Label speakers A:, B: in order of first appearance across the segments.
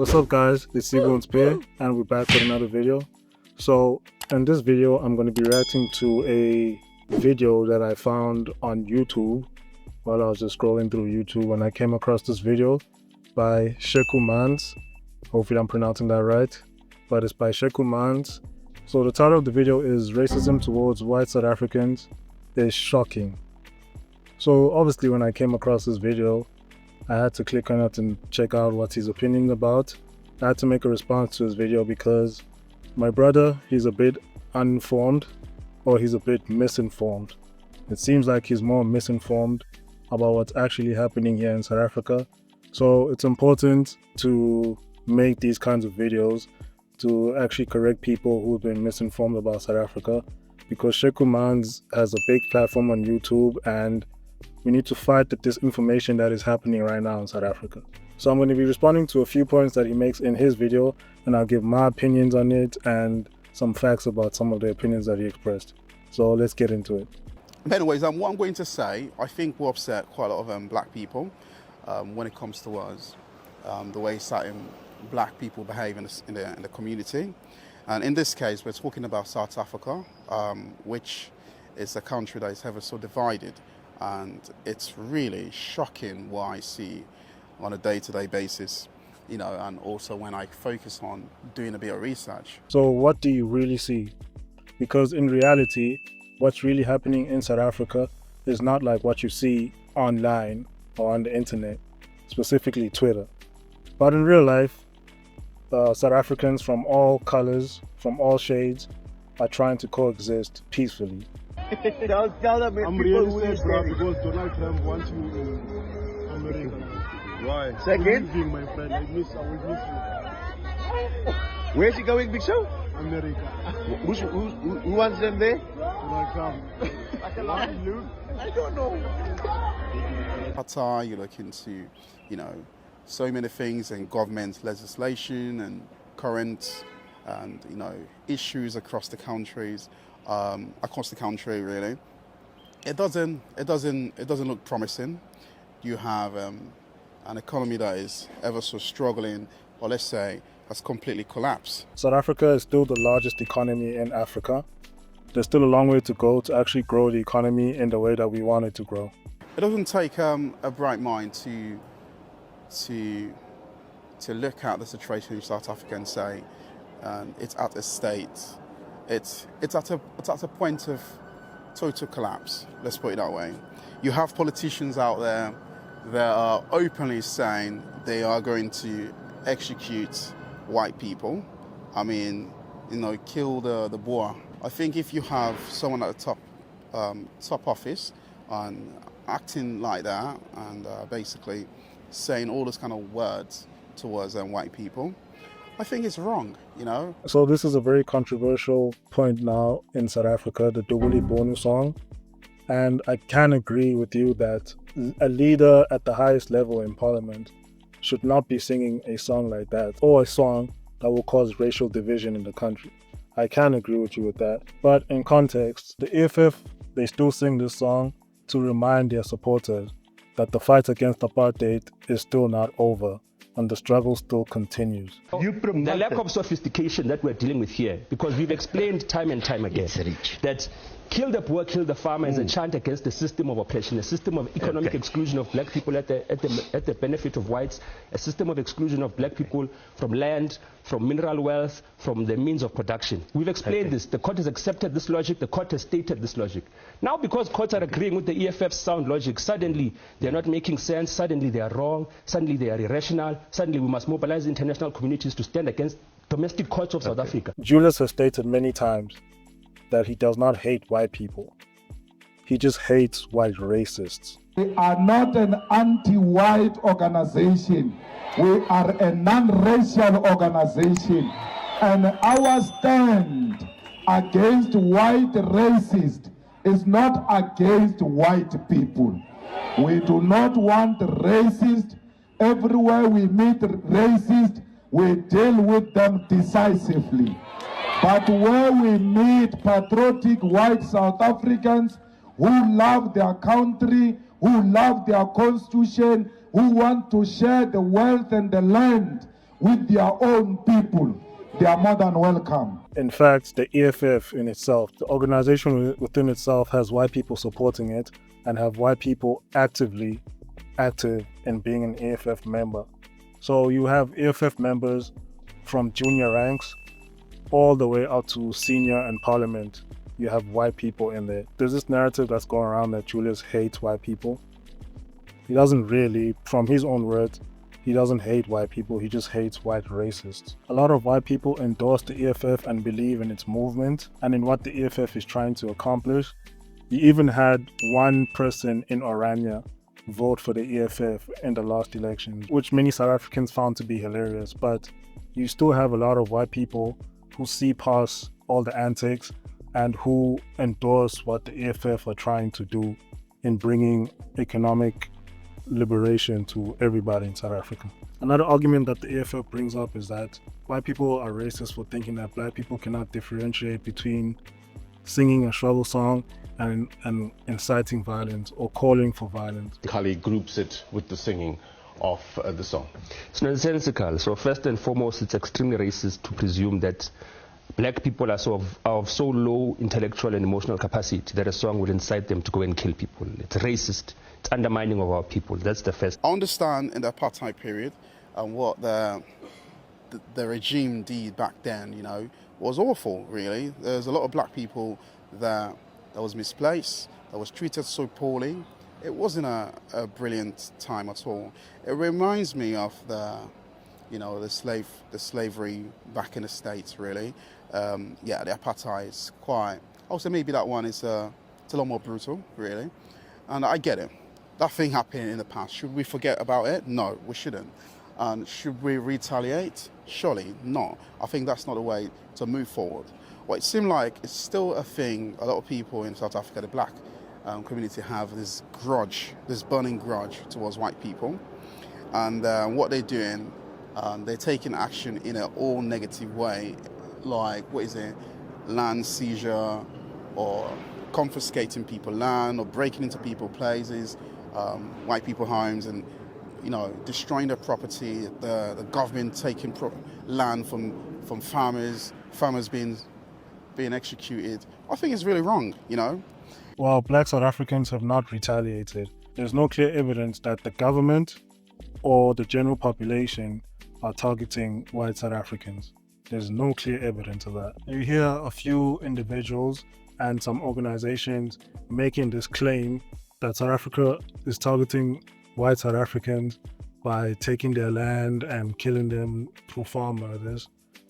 A: What's up guys, it's Eagle Spear and we're back with another video. So in this video I'm going to be reacting to a video that I found on YouTube while I was just scrolling through YouTube, and I came across this video by Sheku Mans. Hopefully I'm pronouncing that right, but it's by Sheku Mans. So the title of the video is "Racism Towards White South Africans is Shocking." So obviously when I came across this video, I had to click on it and check out what his opinion about. I had to make a response to his video because my brother, he's a bit uninformed, or he's a bit misinformed. It seems like he's more misinformed about what's actually happening here in South Africa. So it's important to make these kinds of videos to actually correct people who've been misinformed about South Africa, because Sheku Mans has a big platform on YouTube and we need to fight the disinformation that is happening right now in South Africa. So I'm going to be responding to a few points that he makes in his video, and I'll give my opinions on it and some facts about some of the opinions that he expressed. So let's get into it.
B: Anyways, what I'm going to say, I think will upset quite a lot of black people when it comes to us, the way certain black people behave in the community. And in this case, we're talking about South Africa, which is a country that is ever so divided. And it's really shocking what I see on a day-to-day basis, you know, and also when I focus on doing a bit of research.
A: So what do you really see? Because in reality, what's really happening in South Africa is not like what you see online or on the internet, specifically Twitter. But in real life, South Africans from all colors, from all shades, are trying to coexist peacefully.
C: Tell them
D: I'm really sad, bro, because Donald Trump wants you in America. Why?
C: Second?
D: Leaving, my friend. I will miss you.
C: Where's he going, Big Show?
D: America.
C: Who wants them there?
D: Donald Trump.
C: I don't know.
B: Qatar, you look into, you know, so many things in government legislation and current and, you know, issues across the countries. Across the country, really, it doesn't look promising. You have an economy that is ever so struggling, or let's say has completely collapsed.
A: South Africa is still the largest economy in Africa. There's still a long way to go to actually grow the economy in the way that we want it to grow.
B: It doesn't take a bright mind to look at the situation in South Africa and say it's at a state. It's at a point of total collapse, let's put it that way. You have politicians out there that are openly saying they are going to execute white people. I mean, you know, kill the Boer. I think if you have someone at the top office and acting like that and basically saying all those kind of words towards white people, I think it's wrong, you know.
A: So this is a very controversial point now in South Africa, the Kill the Boer song. And I can agree with you that a leader at the highest level in parliament should not be singing a song like that, or a song that will cause racial division in the country. I can agree with you with that. But in context, the EFF, they still sing this song to remind their supporters that the fight against apartheid is still not over, and the struggle still continues.
E: The lack of sophistication that we're dealing with here, because we've explained time and time again that Kill the Boer, Kill the Farmer is a chant against the system of oppression, a system of economic exclusion of black people at the benefit of whites, a system of exclusion of black people from land, from mineral wealth, from the means of production. We've explained this. The court has accepted this logic. The court has stated this logic. Now, because courts are agreeing with the EFF's sound logic, suddenly they're not making sense, suddenly they are wrong, suddenly they are irrational, suddenly we must mobilize international communities to stand against domestic courts of South Africa.
A: Julius has stated many times that he does not hate white people. He just hates white racists.
F: We are not an anti-white organization. We are a non-racial organization. And our stand against white racists is not against white people. We do not want racists. Everywhere we meet racists, we deal with them decisively. But where we meet patriotic white South Africans who love their country, who love their constitution, who want to share the wealth and the land with their own people, they are more than welcome.
A: In fact, the EFF in itself, the organization within itself, has white people supporting it and have white people active in being an EFF member. So you have EFF members from junior ranks all the way up to senior and parliament. You have white people in there. There's this narrative that's going around that Julius hates white people. He doesn't really, from his own words, he doesn't hate white people, he just hates white racists. A lot of white people endorse the EFF and believe in its movement and in what the EFF is trying to accomplish. You even had one person in Orania vote for the EFF in the last election, which many South Africans found to be hilarious. But you still have a lot of white people who see past all the antics and who endorse what the EFF are trying to do in bringing economic liberation to everybody in South Africa. Another argument that the EFF brings up is that white people are racist for thinking that black people cannot differentiate between singing a struggle song and inciting violence or calling for violence.
G: Kali groups it with the singing of the song.
E: It's nonsensical. So first and foremost, it's extremely racist to presume that black people are of so low intellectual and emotional capacity that a song would incite them to go and kill people. It's racist. It's undermining of our people. That's the first.
B: I understand in the apartheid period and what the regime did back then, you know, was awful, really. There's a lot of black people that was misplaced, that was treated so poorly. It wasn't a brilliant time at all. It reminds me of the slavery back in the States, really. The apartheid is quite, also maybe that one is it's a lot more brutal, really. And I get it. That thing happened in the past. Should we forget about it? No, we shouldn't. And should we retaliate? Surely not. I think that's not the way to move forward. Well, it seems like it's still a thing. A lot of people in South Africa, the black community, have this grudge, this burning grudge towards white people. And what they're doing, they're taking action in an all negative way, like, land seizure, or confiscating people land, or breaking into people's places, white people homes, and destroying their property, the government taking land from farmers being executed. I think it's really wrong,
A: While black South Africans have not retaliated, there's no clear evidence that the government or the general population are targeting white South Africans. There's no clear evidence of that. You hear a few individuals and some organizations making this claim that South Africa is targeting white South Africans by taking their land and killing them through farm murders.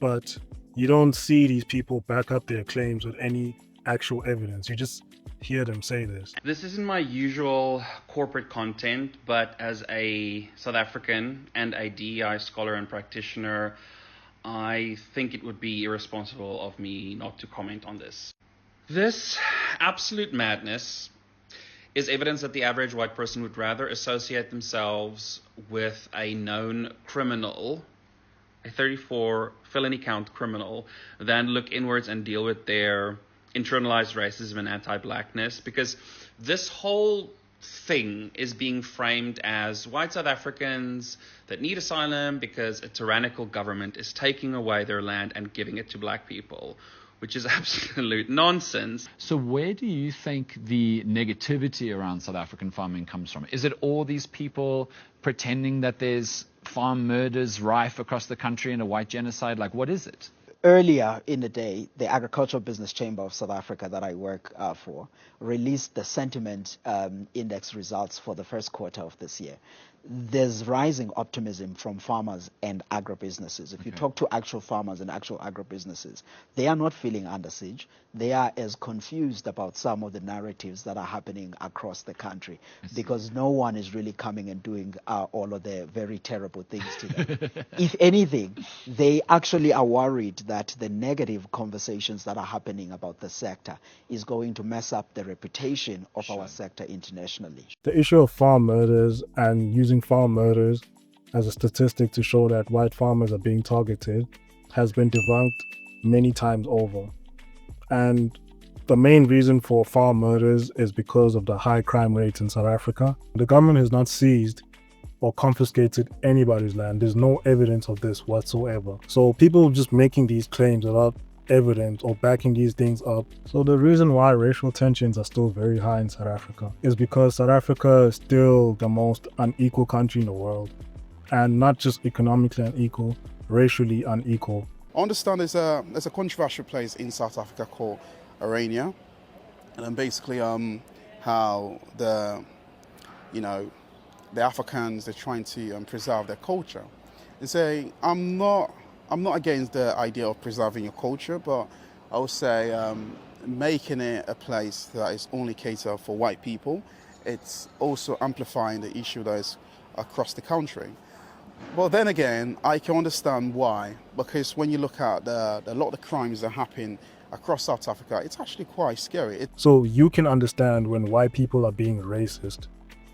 A: But you don't see these people back up their claims with any actual evidence. You just hear them say this.
H: This isn't my usual corporate content, but as a South African and a DEI scholar and practitioner, I think it would be irresponsible of me not to comment on this. This absolute madness is evidence that the average white person would rather associate themselves with a known criminal, a 34 felony count criminal, than look inwards and deal with their internalized racism and anti-blackness, because this whole thing is being framed as white South Africans that need asylum because a tyrannical government is taking away their land and giving it to black people, which is absolute nonsense.
I: So where do you think the negativity around South African farming comes from? Is it all these people pretending that there's farm murders rife across the country and a white genocide? Like, what is it?
J: Earlier in the day, the Agricultural Business Chamber of South Africa that I work for released the sentiment index results for the first quarter of this year. There's rising optimism from farmers and agribusinesses. If you talk to actual farmers and actual agribusinesses, they are not feeling under siege. They are as confused about some of the narratives that are happening across the country because no one is really coming and doing all of the very terrible things to them. If anything, they actually are worried that the negative conversations that are happening about the sector is going to mess up the reputation of our sector internationally.
A: The issue of farm murders and using farm murders as a statistic to show that white farmers are being targeted has been debunked many times over. And the main reason for farm murders is because of the high crime rates in South Africa. The government has not seized or confiscated anybody's land. There's no evidence of this whatsoever. So people just making these claims without evidence or backing these things up. So the reason why racial tensions are still very high in South Africa is because South Africa is still the most unequal country in the world. And not just economically unequal, racially unequal.
B: I understand there's a controversial place in South Africa called Orania, and then basically how the Africans, they're trying to preserve their culture. And say I'm not against the idea of preserving your culture, but I would say making it a place that is only catered for white people, it's also amplifying the issue that is across the country. Well, then again, I can understand why, because when you look at a lot of the crimes that happen across South Africa, it's actually quite scary.
A: So you can understand when white people are being racist,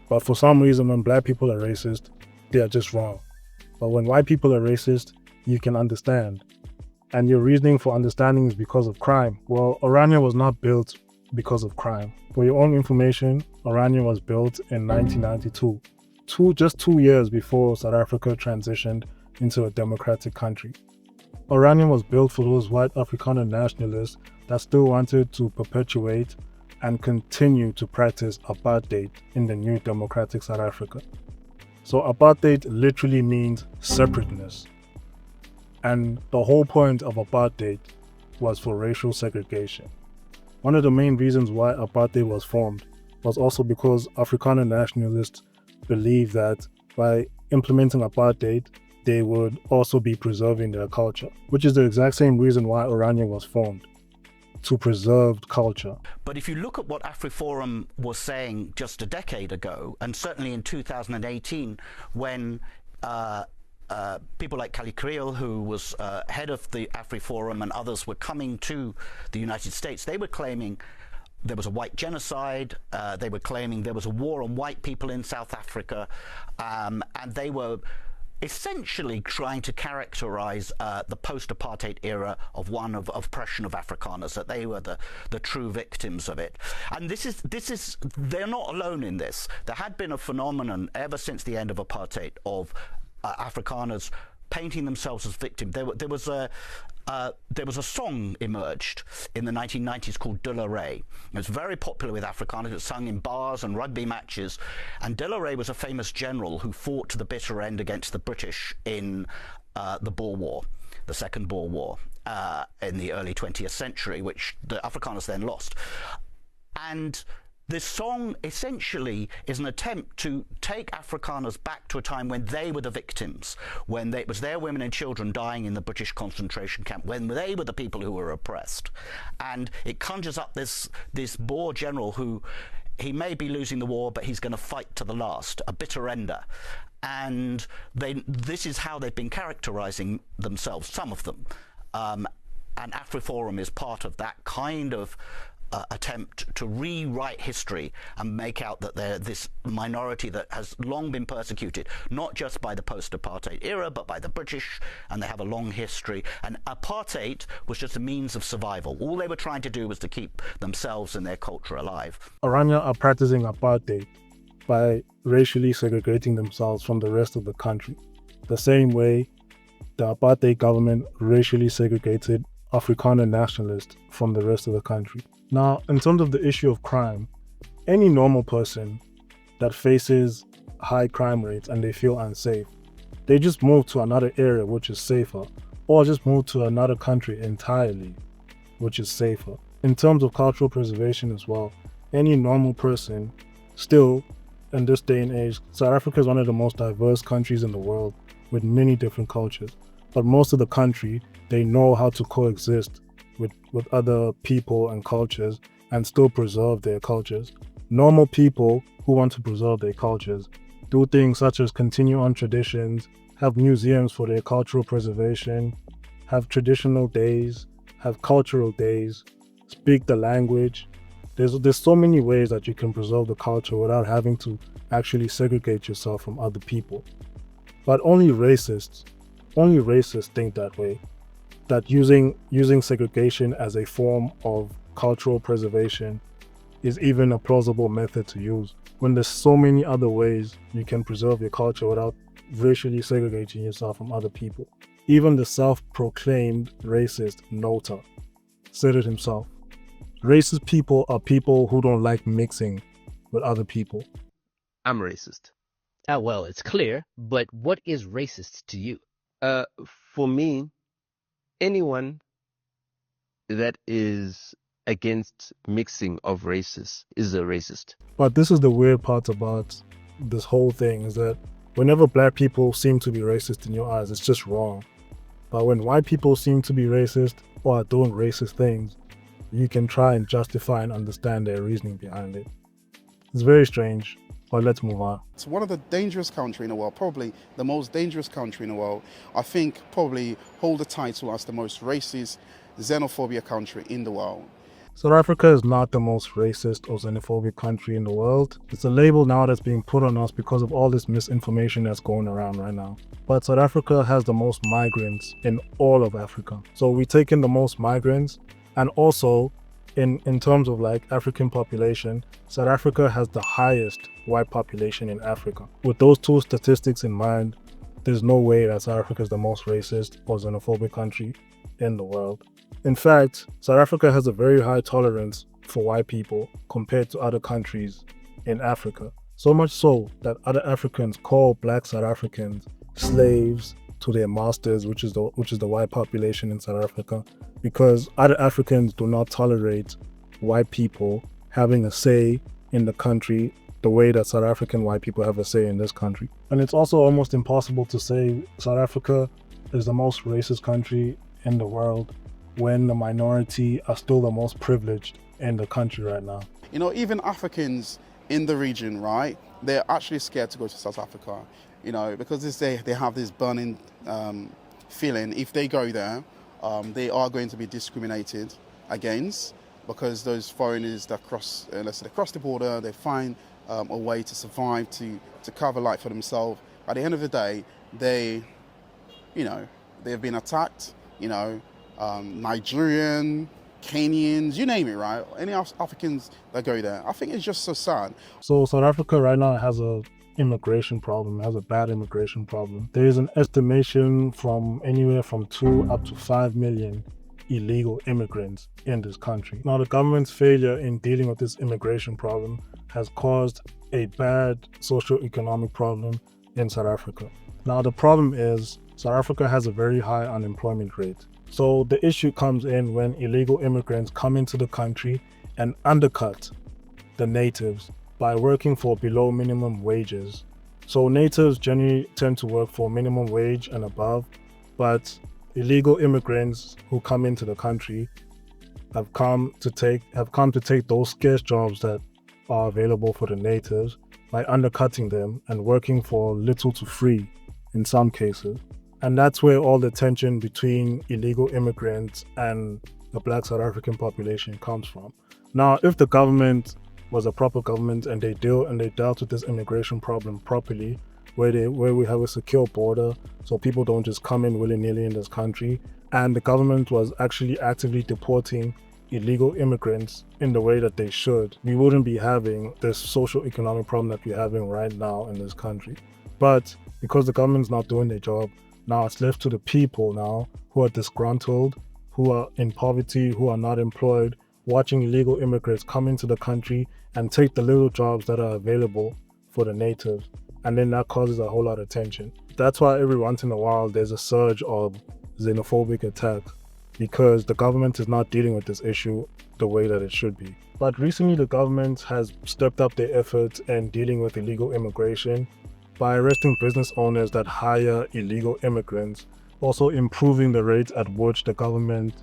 A: but for some reason when black people are racist, they are just wrong. But when white people are racist, you can understand. And your reasoning for understanding is because of crime. Well, Orania was not built because of crime. For your own information, Orania was built in 1992. Just 2 years before South Africa transitioned into a democratic country. Orania was built for those white Afrikaner nationalists that still wanted to perpetuate and continue to practice apartheid in the new democratic South Africa. So apartheid literally means separateness. And the whole point of apartheid was for racial segregation. One of the main reasons why apartheid was formed was also because Afrikaner nationalists believe that by implementing apartheid, they would also be preserving their culture, which is the exact same reason why Orania was formed, to preserve culture.
K: But if you look at what AfriForum was saying just a decade ago, and certainly in 2018, when people like Kali Kriel, who was head of the AfriForum, and others were coming to the United States, they were claiming there was a white genocide, they were claiming there was a war on white people in South Africa, and they were essentially trying to characterize the post-apartheid era of one of oppression of Afrikaners, that they were the true victims of it. And this is they're not alone in this. There had been a phenomenon ever since the end of apartheid of Afrikaners painting themselves as victims. There was a song emerged in the 1990s called De La Rey. It was very popular with Afrikaners. It was sung in bars and rugby matches. And De La Rey was a famous general who fought to the bitter end against the British in the Boer War, the Second Boer War, in the early 20th century, which the Afrikaners then lost. And this song essentially is an attempt to take Afrikaners back to a time when they were the victims, when it was their women and children dying in the British concentration camp, when they were the people who were oppressed. And it conjures up this Boer general who, he may be losing the war, but he's going to fight to the last, a bitter ender. And this is how they've been characterizing themselves, some of them. And AfriForum is part of that kind of attempt to rewrite history and make out that they're this minority that has long been persecuted, not just by the post-apartheid era, but by the British, and they have a long history. And apartheid was just a means of survival. All they were trying to do was to keep themselves and their culture alive.
A: Orania are practicing apartheid by racially segregating themselves from the rest of the country, the same way the apartheid government racially segregated Afrikaner nationalists from the rest of the country. Now, in terms of the issue of crime, any normal person that faces high crime rates and they feel unsafe, they just move to another area which is safer, or just move to another country entirely which is safer. In terms of cultural preservation as well, any normal person still, in this day and age, South Africa is one of the most diverse countries in the world with many different cultures. But most of the country, they know how to coexist with other people and cultures and still preserve their cultures. Normal people who want to preserve their cultures do things such as continue on traditions, have museums for their cultural preservation, have traditional days, have cultural days, speak the language. There's so many ways that you can preserve the culture without having to actually segregate yourself from other people. But only racists think that way, that using segregation as a form of cultural preservation is even a plausible method to use. when there's so many other ways you can preserve your culture without racially segregating yourself from other people. Even the self-proclaimed racist Nota said it himself. Racist people are people who don't like mixing with other people.
L: I'm racist.
M: Well, it's clear, but what is racist to you?
L: For me, anyone that is against mixing of races is a racist.
A: But this is the weird part about this whole thing, is that whenever black people seem to be racist in your eyes, it's just wrong. But when white people seem to be racist or are doing racist things, you can try and justify and understand their reasoning behind it. It's very strange, but let's move on.
B: It's one of the dangerous countries in the world, probably the most dangerous country in the world. I think probably hold the title as the most racist xenophobia country in the world.
A: South Africa is not the most racist or xenophobic country in the world. It's a label now that's being put on us because of all this misinformation that's going around right now. But South Africa has the most migrants in all of Africa. So we take in the most migrants, and also in terms of like African population, South Africa has the highest white population in Africa. With those two statistics in mind, there's no way that South Africa is the most racist or xenophobic country in the world. In fact, South Africa has a very high tolerance for white people compared to other countries in Africa. So much so that other Africans call black South Africans slaves to their masters, which is the white population in South Africa, because other Africans do not tolerate white people having a say in the country the way that South African white people have a say in this country. And it's also almost impossible to say South Africa is the most racist country in the world when the minority are still the most privileged in the country right now.
B: You know, even Africans in the region, right, they're actually scared to go to South Africa, you know, because they have this burning feeling if they go there, they are going to be discriminated against, because those foreigners that cross, let's say they cross the border, they find a way to survive, to cover life for themselves. At the end of the day, they've been attacked, you know, Nigerian, Kenyans, you name it, right? Any Africans that go there. I think it's just so sad.
A: So South Africa right now has a immigration problem, has a bad immigration problem. There is an estimation from anywhere from 2 up to 5 million illegal immigrants in this country. Now, the government's failure in dealing with this immigration problem has caused a bad socio-economic problem in South Africa. Now, the problem is South Africa has a very high unemployment rate. So the issue comes in when illegal immigrants come into the country and undercut the natives by working for below minimum wages. So natives generally tend to work for minimum wage and above, but illegal immigrants who come into the country have come to take those scarce jobs that are available for the natives by undercutting them and working for little to free in some cases. And that's where all the tension between illegal immigrants and the black South African population comes from. Now, if the government was a proper government and they dealt with this immigration problem properly, where we have a secure border so people don't just come in willy-nilly in this country, and the government was actually actively deporting illegal immigrants in the way that they should, we wouldn't be having this social economic problem that we're having right now in this country. But because the government's not doing their job, now it's left to the people now who are disgruntled, who are in poverty, who are not employed, watching illegal immigrants come into the country and take the little jobs that are available for the natives. And then that causes a whole lot of tension. That's why every once in a while there's a surge of xenophobic attacks, because the government is not dealing with this issue the way that it should be. But recently the government has stepped up their efforts in dealing with illegal immigration by arresting business owners that hire illegal immigrants, also improving the rates at which the government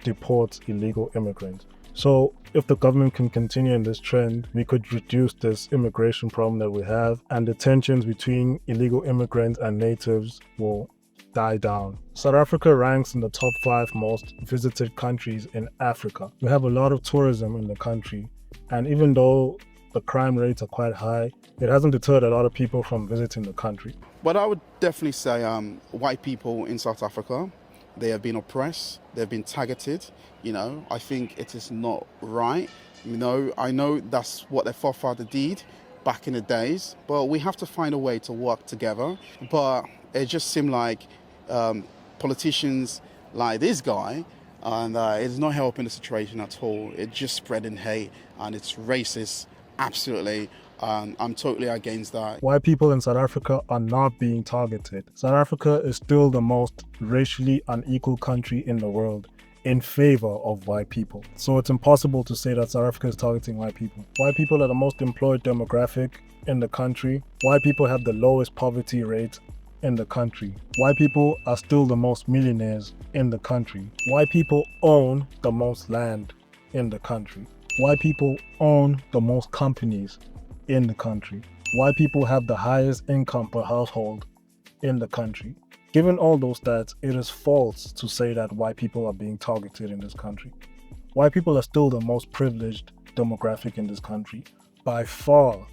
A: deports illegal immigrants. So if the government can continue in this trend, we could reduce this immigration problem that we have, and the tensions between illegal immigrants and natives will die down. South Africa ranks in the top 5 most visited countries in Africa. We have a lot of tourism in the country, and even though the crime rates are quite high, it hasn't deterred a lot of people from visiting the country.
B: But I would definitely say white people in South Africa, they have been oppressed, they've been targeted. You know, I think it is not right. You know, I know that's what their forefather did, back in the days, but we have to find a way to work together. But it just seemed like politicians like this guy, and it's not helping the situation at all. It's just spreading hate, and it's racist, absolutely. I'm totally against that.
A: White people in South Africa are not being targeted. South Africa is still the most racially unequal country in the world, in favor of white people. So it's impossible to say that South Africa is targeting white people. White people are the most employed demographic in the country. White people have the lowest poverty rate in the country. White people are still the most millionaires in the country. White people own the most land in the country. White people own the most companies in the country. White people have the highest income per household in the country. Given all those stats, it is false to say that white people are being targeted in this country. White people are still the most privileged demographic in this country, by far.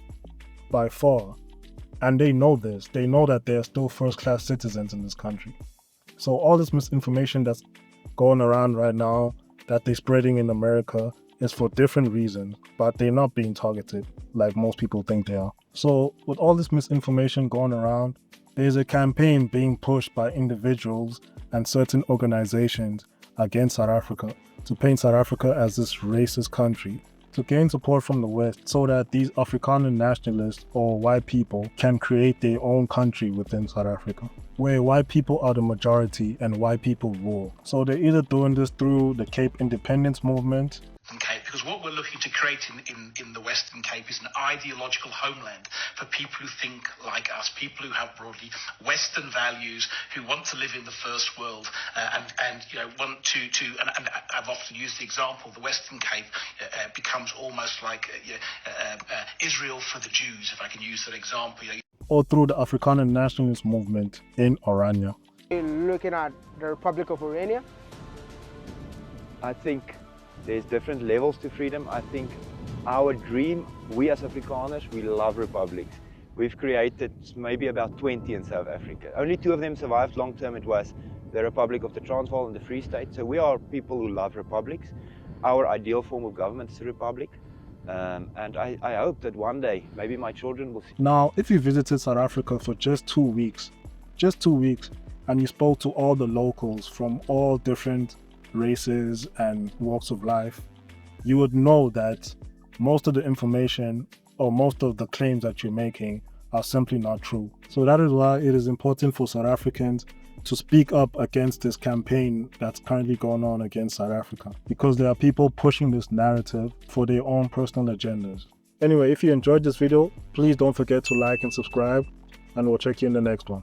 A: And they know this. They know that they are still first-class citizens in this country. So all this misinformation that's going around right now, that they're spreading in America, is for different reasons, but they're not being targeted like most people think they are. So with all this misinformation going around, there's a campaign being pushed by individuals and certain organizations against South Africa to paint South Africa as this racist country, to gain support from the West so that these Afrikaner nationalists or white people can create their own country within South Africa, where white people are the majority and white people rule. So they're either doing this through the Cape Independence Movement,
N: Cape, because what we're looking to create in the Western Cape is an ideological homeland for people who think like us, people who have broadly Western values, who want to live in the first world, and you know, want to and I've often used the example, the Western Cape becomes almost like Israel for the Jews, if I can use that example. You know,
A: or through the Afrikaner nationalist movement in Orania.
O: Looking at the Republic of Orania,
P: I think there's different levels to freedom. I think our dream, we as Afrikaners, we love republics. We've created maybe about 20 in South Africa. Only 2 of them survived long term. It was the Republic of the Transvaal and the Free State. So we are people who love republics. Our ideal form of government is a republic. And I hope that one day, maybe my children will see.
A: Now, if you visited South Africa for just 2 weeks, and you spoke to all the locals from all different races and walks of life, you would know that most of the information or most of the claims that you're making are simply not true. So that is why it is important for South Africans to speak up against this campaign that's currently going on against South Africa, because there are people pushing this narrative for their own personal agendas. Anyway, if you enjoyed this video, please don't forget to like and subscribe, and we'll check you in the next one.